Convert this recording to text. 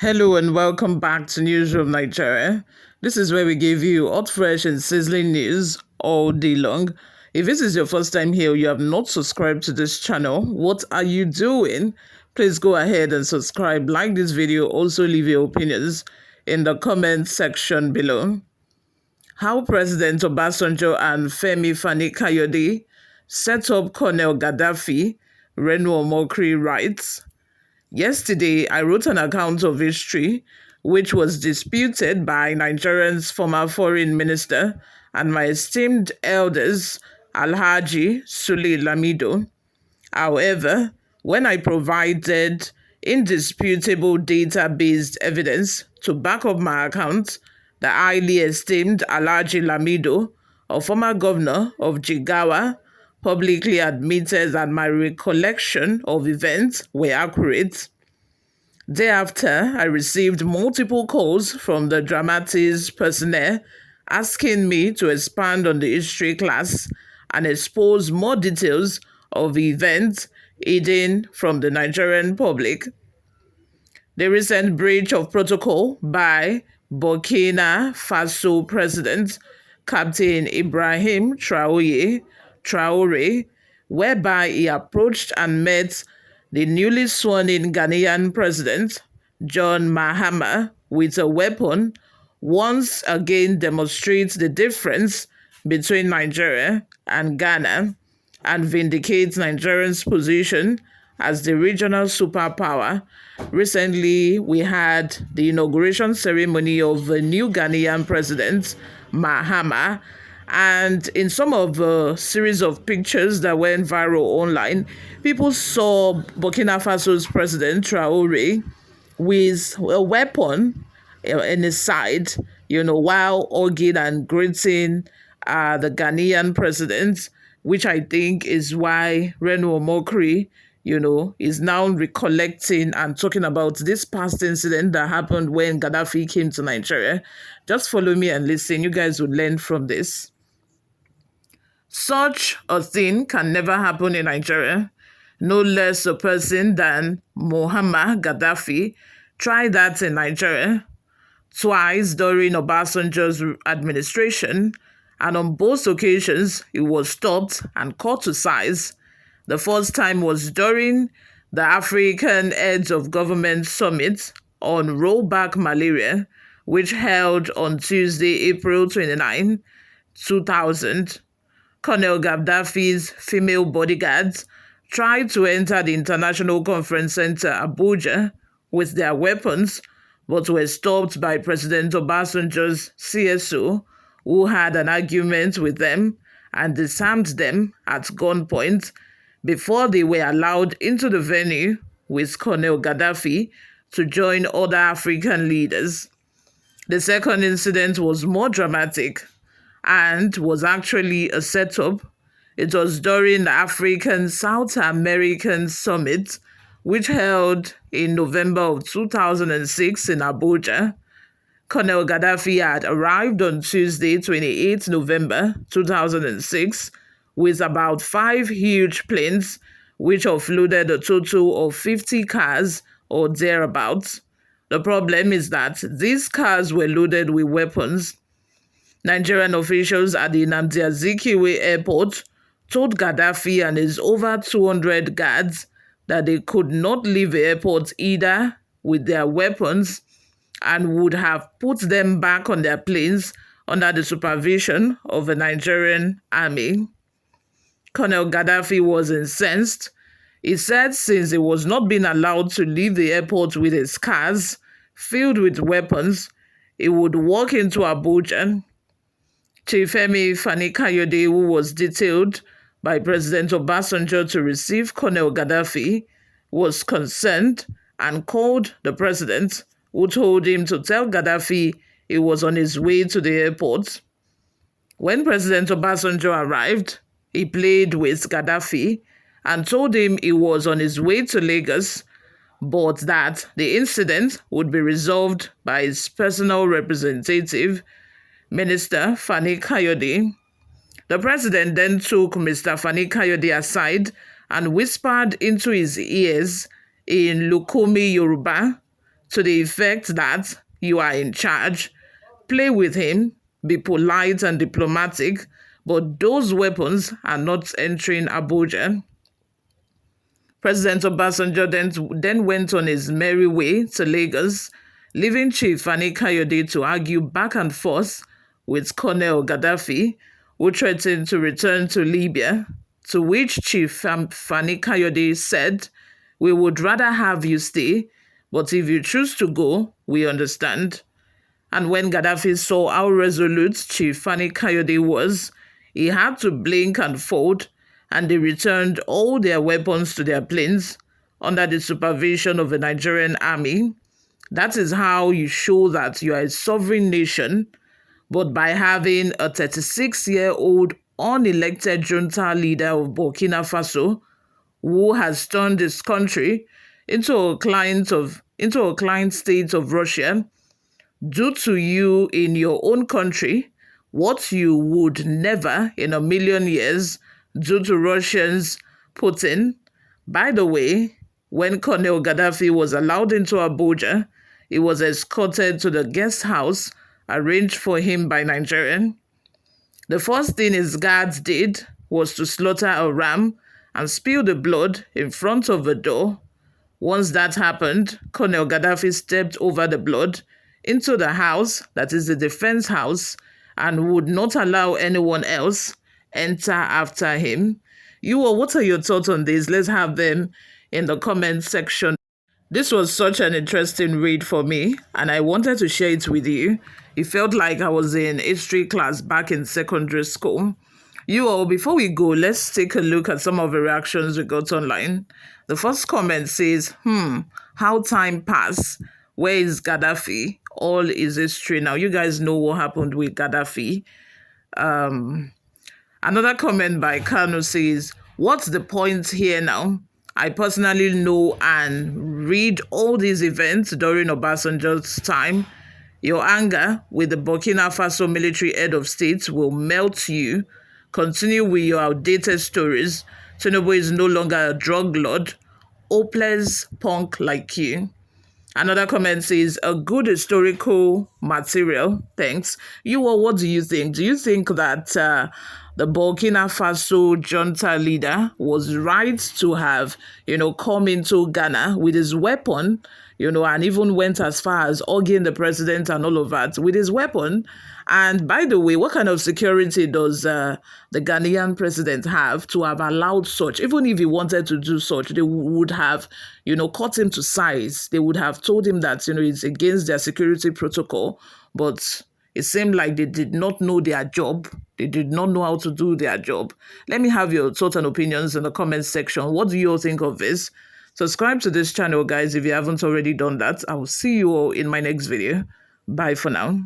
Hello and welcome back to Newsroom Nigeria. This is where we give you hot, fresh, and sizzling news all day long. If this is your first time here, you have not subscribed to this channel, what are you doing? Please go ahead and subscribe, like this video, also leave your opinions in the comment section below. How President Obasanjo and Femi Fani Kayode set up Colonel Gadaffi, Renu Omokri writes. Yesterday, I wrote an account of history which was disputed by Nigeria's former foreign minister and my esteemed elders, Alhaji Sule Lamido. However, when I provided indisputable data-based evidence to back up my account, the highly esteemed Alhaji Lamido, a former governor of Jigawa, publicly admitted that my recollection of events were accurate. Thereafter, I received multiple calls from the dramatics personnel asking me to expand on the history class and expose more details of the events hidden from the Nigerian public. The recent breach of protocol by Burkina Faso President Captain Ibrahim Traoré, whereby he approached and met the newly sworn-in Ghanaian President John Mahama with a weapon, once again demonstrates the difference between Nigeria and Ghana and vindicates Nigeria's position as the regional superpower. Recently, we had the inauguration ceremony of the new Ghanaian president, Mahama, and in some of the series of pictures that went viral online, people saw Burkina Faso's president, Traoré, with a weapon in his side, while hugging and greeting the Ghanaian president, which I think is why Renu Omokri, is now recollecting and talking about this past incident that happened when Gadaffi came to Nigeria. Just follow me and listen. You guys would learn from this. Such a thing can never happen in Nigeria. No less a person than Muammar Gadaffi tried that in Nigeria twice during Obasanjo's administration, and on both occasions he was stopped and cut to size. The first time was during the African Heads of Government Summit on rollback malaria, which held on Tuesday, April 29, 2000. Colonel Gadaffi's female bodyguards tried to enter the International Conference Center, Abuja, with their weapons, but were stopped by President Obasanjo's CSO, who had an argument with them and disarmed them at gunpoint before they were allowed into the venue with Colonel Gadaffi to join other African leaders. The second incident was more dramatic and was actually a setup. It was during the African-South American Summit, which held in November of 2006 in Abuja. Colonel Gadaffi had arrived on Tuesday, 28 November 2006, with about 5 huge planes, which offloaded a total of 50 cars or thereabouts. The problem is that these cars were loaded with weapons. Nigerian officials at the Nnamdi Azikiwe airport told Gadaffi and his over 200 guards that they could not leave the airport either with their weapons and would have put them back on their planes under the supervision of the Nigerian army. Colonel Gadaffi was incensed. He said since he was not being allowed to leave the airport with his cars filled with weapons, he would walk into Abuja. Chief Femi Fani Kayode, who was detailed by President Obasanjo to receive Colonel Gadaffi, was concerned and called the president, who told him to tell Gadaffi he was on his way to the airport. When President Obasanjo arrived, he played with Gadaffi and told him he was on his way to Lagos, but that the incident would be resolved by his personal representative, Minister Fani Kayode. The president then took Mr. Fani Kayode aside and whispered into his ears in Lukumi Yoruba to the effect that you are in charge. Play with him, be polite and diplomatic, but those weapons are not entering Abuja. President Obasanjo then went on his merry way to Lagos, leaving Chief Fani Kayode to argue back and forth with Colonel Gadaffi, who threatened to return to Libya, to which Chief Fani Kayode said, "We would rather have you stay, but if you choose to go, we understand." And when Gadaffi saw how resolute Chief Fani Kayode was, he had to blink and fold, and they returned all their weapons to their planes under the supervision of the Nigerian army. That is how you show that you are a sovereign nation, but by having a 36-year-old unelected junta leader of Burkina Faso who has turned this country into a client state of Russia. Do to you in your own country what you would never in a million years do to Russians, Putin. By the way, when Colonel Gadaffi was allowed into Abuja, he was escorted to the guest house arranged for him by Nigeria. The first thing his guards did was to slaughter a ram and spill the blood in front of the door. Once that happened, Colonel Gadaffi stepped over the blood into the house, that is the defense house, and would not allow anyone else enter after him. What are your thoughts on this? Let's have them in the comment section. This was such an interesting read for me, and I wanted to share it with you. It felt like I was in history class back in secondary school. Before we go, let's take a look at some of the reactions we got online. The first comment says, how time passed. Where is Gadaffi? All is history now. You guys know what happened with Gadaffi. Another comment by Kano says, what's the point here now? I personally know and read all these events during Obasanjo's time. Your anger with the Burkina Faso military head of state will melt you. Continue with your outdated stories. Tinubu is no longer a drug lord. Hopeless punk like you. Another comment says, a good historical material. Thanks. What do you think? Do you think that the Burkina Faso junta leader was right to have, come into Ghana with his weapon, and even went as far as hugging the president and all of that with his weapon? And by the way, what kind of security does the Ghanaian president have to have allowed such? Even if he wanted to do such, they would have, cut him to size. They would have told him that, it's against their security protocol. But it seemed like they did not know their job. They did not know how to do their job. Let me have your thoughts and opinions in the comments section. What do you all think of this? Subscribe to this channel, guys, if you haven't already done that. I will see you all in my next video. Bye for now.